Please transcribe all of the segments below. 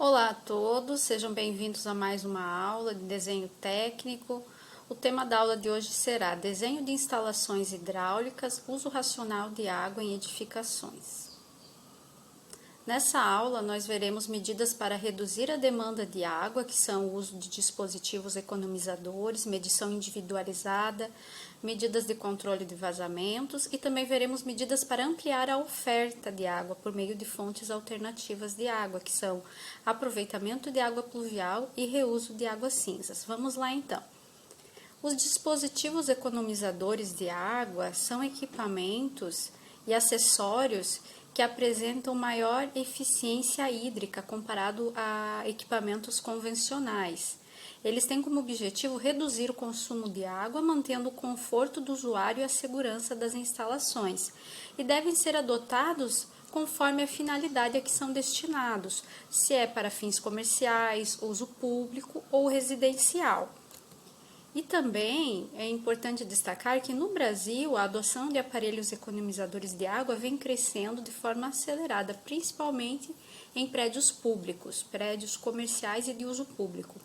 Olá a todos, sejam bem-vindos a mais uma aula de desenho técnico. O tema da aula de hoje será desenho de instalações hidráulicas, uso racional de água em edificações. Nessa aula, nós veremos medidas para reduzir a demanda de água, que são o uso de dispositivos economizadores, medição individualizada, medidas de controle de vazamentos e também veremos medidas para ampliar a oferta de água por meio de fontes alternativas de água, que são aproveitamento de água pluvial e reuso de águas cinzas. Vamos lá então. Os dispositivos economizadores de água são equipamentos e acessórios que apresentam maior eficiência hídrica comparado a equipamentos convencionais. Eles têm como objetivo reduzir o consumo de água, mantendo o conforto do usuário e a segurança das instalações, e devem ser adotados conforme a finalidade a que são destinados, se é para fins comerciais, uso público ou residencial. E também é importante destacar que no Brasil a adoção de aparelhos economizadores de água vem crescendo de forma acelerada, principalmente em prédios públicos, prédios comerciais e de uso público.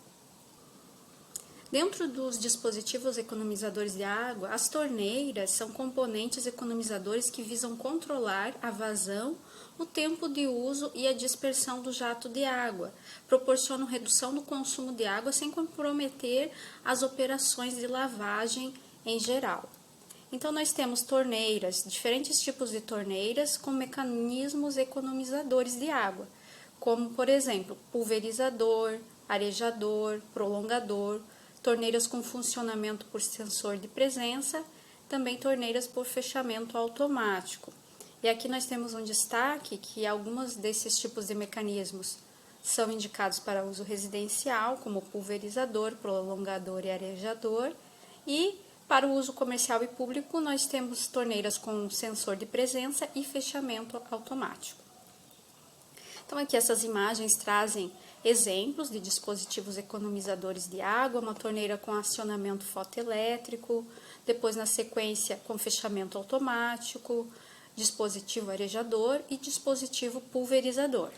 Dentro dos dispositivos economizadores de água, as torneiras são componentes economizadores que visam controlar a vazão, o tempo de uso e a dispersão do jato de água, proporcionam redução do consumo de água sem comprometer as operações de lavagem em geral. Então, nós temos torneiras, diferentes tipos de torneiras com mecanismos economizadores de água, como, por exemplo, pulverizador, arejador, prolongador, torneiras com funcionamento por sensor de presença, também torneiras por fechamento automático. E aqui nós temos um destaque que alguns desses tipos de mecanismos são indicados para uso residencial, como pulverizador, prolongador e arejador, e para o uso comercial e público nós temos torneiras com sensor de presença e fechamento automático. Então aqui essas imagens trazem exemplos de dispositivos economizadores de água, uma torneira com acionamento fotoelétrico, depois na sequência com fechamento automático, dispositivo arejador e dispositivo pulverizador.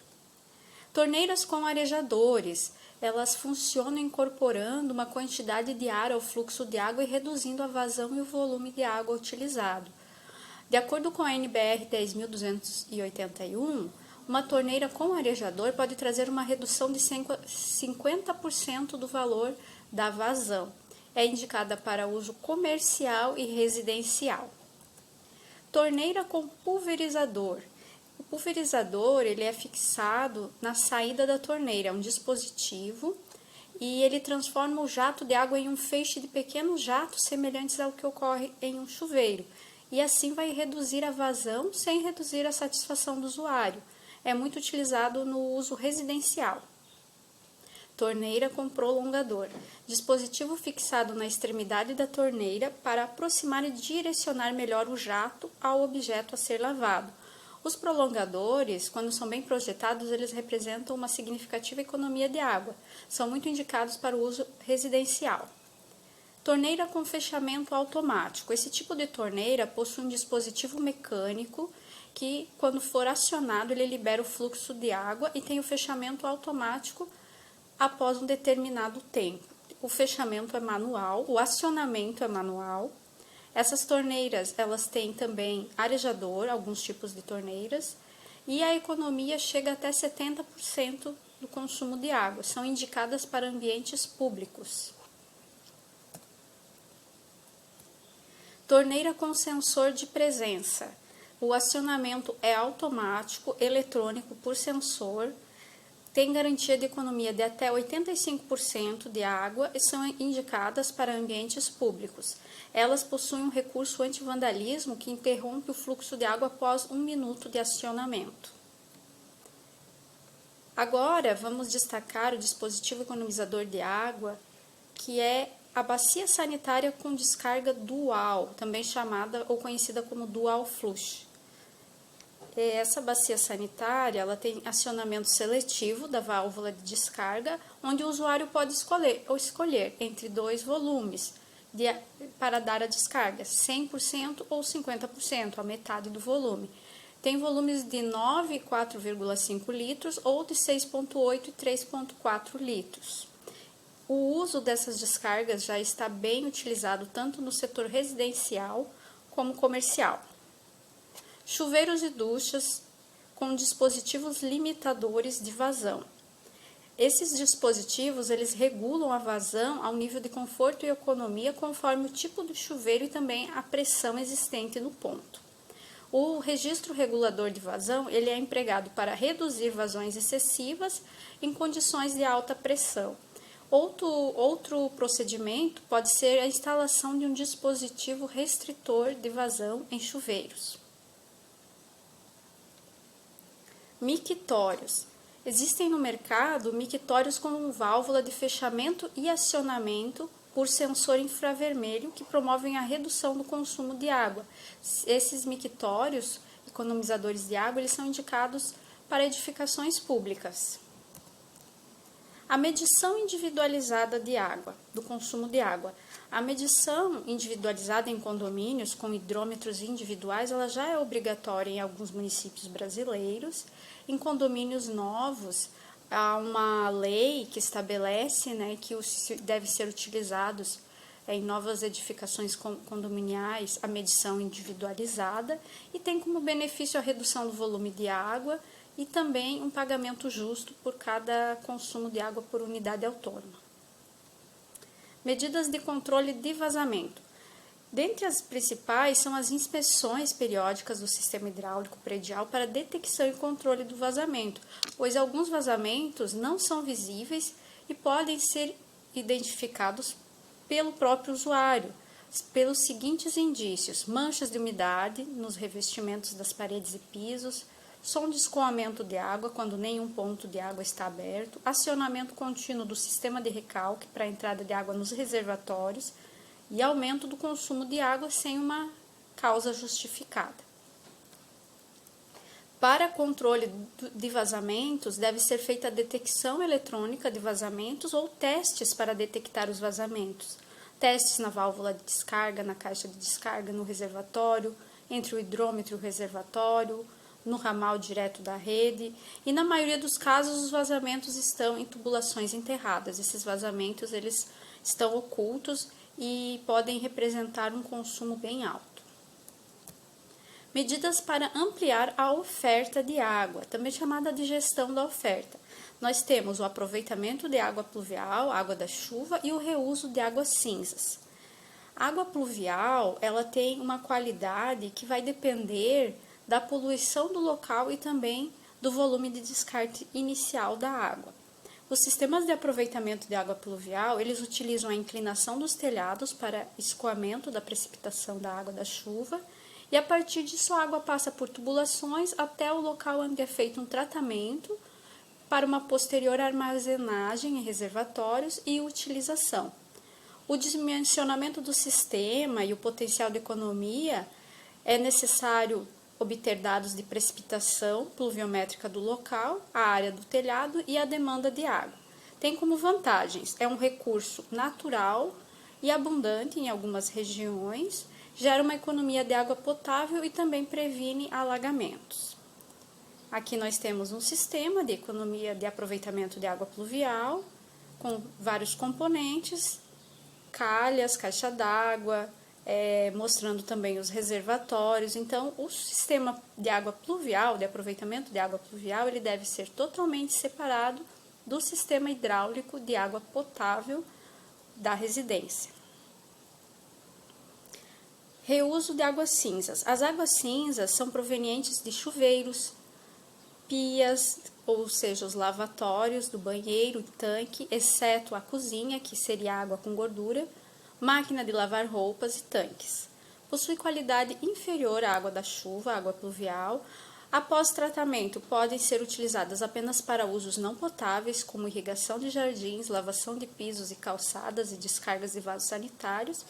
Torneiras com arejadores, elas funcionam incorporando uma quantidade de ar ao fluxo de água e reduzindo a vazão e o volume de água utilizado. De acordo com a NBR 10.281, uma torneira com arejador pode trazer uma redução de 50% do valor da vazão. É indicada para uso comercial e residencial. Torneira com pulverizador. O pulverizador ele é fixado na saída da torneira, é um dispositivo e ele transforma o jato de água em um feixe de pequenos jatos semelhantes ao que ocorre em um chuveiro e assim vai reduzir a vazão sem reduzir a satisfação do usuário. É muito utilizado no uso residencial. Torneira com prolongador. Dispositivo fixado na extremidade da torneira para aproximar e direcionar melhor o jato ao objeto a ser lavado. Os prolongadores, quando são bem projetados, eles representam uma significativa economia de água. São muito indicados para o uso residencial. Torneira com fechamento automático. Esse tipo de torneira possui um dispositivo mecânico que, quando for acionado, ele libera o fluxo de água e tem o fechamento automático após um determinado tempo. O fechamento é manual, o acionamento é manual. Essas torneiras, elas têm também arejador, alguns tipos de torneiras, e a economia chega até 70% do consumo de água. São indicadas para ambientes públicos. Torneira com sensor de presença. O acionamento é automático, eletrônico por sensor, tem garantia de economia de até 85% de água e são indicadas para ambientes públicos. Elas possuem um recurso anti-vandalismo que interrompe o fluxo de água após 1 minuto de acionamento. Agora, vamos destacar o dispositivo economizador de água, que é a bacia sanitária com descarga dual, também chamada ou conhecida como dual flush. Essa bacia sanitária ela tem acionamento seletivo da válvula de descarga, onde o usuário pode escolher entre dois volumes para dar a descarga, 100% ou 50%, a metade do volume. tem volumes de 9 e 4,5 litros ou de 6,8 e 3,4 litros. O uso dessas descargas já está bem utilizado tanto no setor residencial como comercial. Chuveiros e duchas com dispositivos limitadores de vazão. Esses dispositivos, eles regulam a vazão ao nível de conforto e economia conforme o tipo do chuveiro e também a pressão existente no ponto. O registro regulador de vazão, ele é empregado para reduzir vazões excessivas em condições de alta pressão. Outro procedimento pode ser a instalação de um dispositivo restritor de vazão em chuveiros. Mictórios. Existem no mercado mictórios com válvula de fechamento e acionamento por sensor infravermelho que promovem a redução do consumo de água. Esses mictórios, economizadores de água, eles são indicados para edificações públicas. A medição individualizada de água, do consumo de água. A medição individualizada em condomínios com hidrômetros individuais, ela já é obrigatória em alguns municípios brasileiros. Em condomínios novos, há uma lei que estabelece, que deve ser utilizados em novas edificações condominiais a medição individualizada e tem como benefício a redução do volume de água e também um pagamento justo por cada consumo de água por unidade autônoma. Medidas de controle de vazamento. Dentre as principais são as inspeções periódicas do sistema hidráulico predial para detecção e controle do vazamento, pois alguns vazamentos não são visíveis e podem ser identificados pelo próprio usuário, pelos seguintes indícios: manchas de umidade nos revestimentos das paredes e pisos, som de escoamento de água quando nenhum ponto de água está aberto, acionamento contínuo do sistema de recalque para a entrada de água nos reservatórios e aumento do consumo de água sem uma causa justificada. Para controle de vazamentos, deve ser feita a detecção eletrônica de vazamentos ou testes para detectar os vazamentos. Testes na válvula de descarga, na caixa de descarga, no reservatório, entre o hidrômetro e o reservatório, no ramal direto da rede, e na maioria dos casos os vazamentos estão em tubulações enterradas. Esses vazamentos eles estão ocultos e podem representar um consumo bem alto. Medidas para ampliar a oferta de água, também chamada de gestão da oferta. Nós temos o aproveitamento de água pluvial, água da chuva e o reuso de águas cinzas. A água pluvial, ela tem uma qualidade que vai depender da poluição do local e também do volume de descarte inicial da água. Os sistemas de aproveitamento de água pluvial, eles utilizam a inclinação dos telhados para escoamento da precipitação da água da chuva e a partir disso a água passa por tubulações até o local onde é feito um tratamento para uma posterior armazenagem em reservatórios e utilização. O dimensionamento do sistema e o potencial de economia é necessário obter dados de precipitação pluviométrica do local, a área do telhado e a demanda de água. Tem como vantagens, é um recurso natural e abundante em algumas regiões, gera uma economia de água potável e também previne alagamentos. Aqui nós temos um sistema de economia de aproveitamento de água pluvial, com vários componentes, calhas, caixa d'água, mostrando também os reservatórios. Então, o sistema de água pluvial, de aproveitamento de água pluvial, ele deve ser totalmente separado do sistema hidráulico de água potável da residência. Reuso de águas cinzas. As águas cinzas são provenientes de chuveiros, pias, ou seja, os lavatórios do banheiro e tanque, exceto a cozinha, que seria água com gordura, máquina de lavar roupas e tanques. Possui qualidade inferior à água da chuva, água pluvial. Após tratamento, podem ser utilizadas apenas para usos não potáveis, como irrigação de jardins, lavação de pisos e calçadas e descargas de vasos sanitários.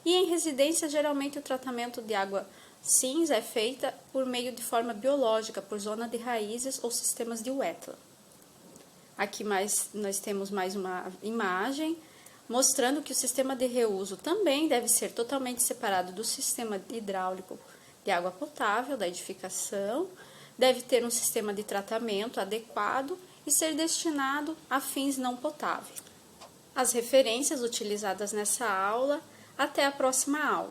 E em residência, geralmente o tratamento de água cinza é feita por meio de forma biológica, por zona de raízes ou sistemas de wetland. Aqui nós temos mais uma imagem mostrando que o sistema de reuso também deve ser totalmente separado do sistema hidráulico de água potável da edificação, deve ter um sistema de tratamento adequado e ser destinado a fins não potáveis. As referências utilizadas nessa aula. Até a próxima aula.